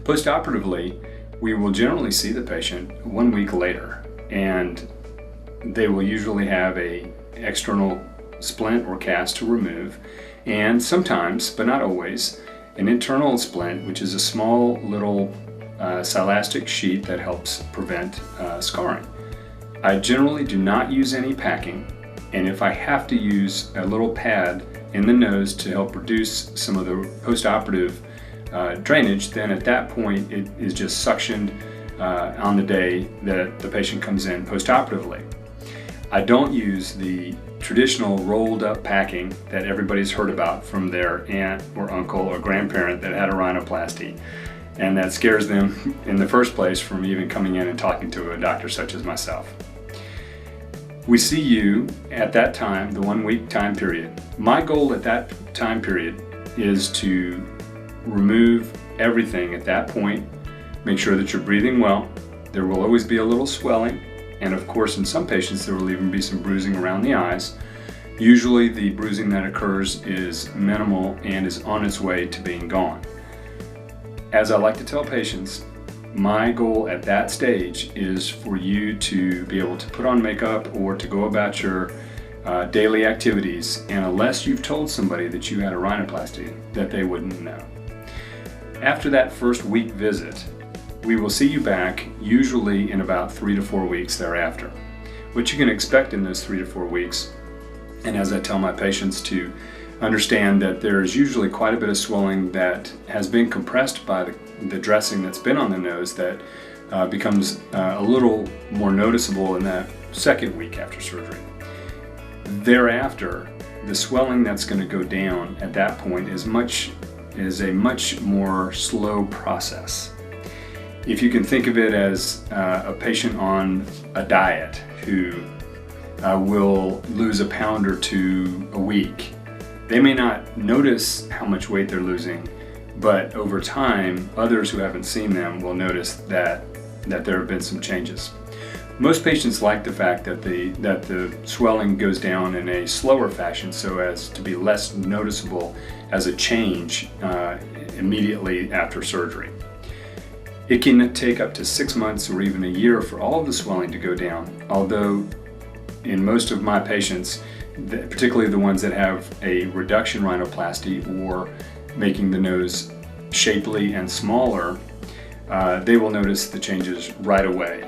Postoperatively, we will generally see the patient 1 week later, and they will usually have an external splint or cast to remove, and sometimes, but not always, an internal splint, which is a small little silastic sheet that helps prevent scarring. I generally do not use any packing, and if I have to use a little pad in the nose to help reduce some of the postoperative drainage, then at that point it is just suctioned on the day that the patient comes in postoperatively. I don't use the traditional rolled up packing that everybody's heard about from their aunt or uncle or grandparent that had a rhinoplasty, and that scares them in the first place from even coming in and talking to a doctor such as myself. We see you at that time, the 1 week time period. My goal at that time period is to remove everything at that point, make sure that you're breathing well. There will always be a little swelling, and of course in some patients there will even be some bruising around the eyes. Usually the bruising that occurs is minimal and is on its way to being gone. As I like to tell patients, my goal at that stage is for you to be able to put on makeup or to go about your daily activities, and unless you've told somebody that you had a rhinoplasty, that they wouldn't know. After that first week visit, we will see you back usually in about 3 to 4 weeks thereafter. What you can expect in those 3 to 4 weeks, and as I tell my patients to understand that there's usually quite a bit of swelling that has been compressed by the dressing that's been on the nose that becomes a little more noticeable in that second week after surgery. Thereafter, the swelling that's going to go down at that point is a much more slow process. If you can think of it as a patient on a diet who will lose a pound or two a week, they may not notice how much weight they're losing, but over time, others who haven't seen them will notice that there have been some changes. Most patients like the fact that the swelling goes down in a slower fashion so as to be less noticeable as a change immediately after surgery. It can take up to 6 months or even a year for all of the swelling to go down, although in most of my patients, particularly the ones that have a reduction rhinoplasty or making the nose shapely and smaller, they will notice the changes right away.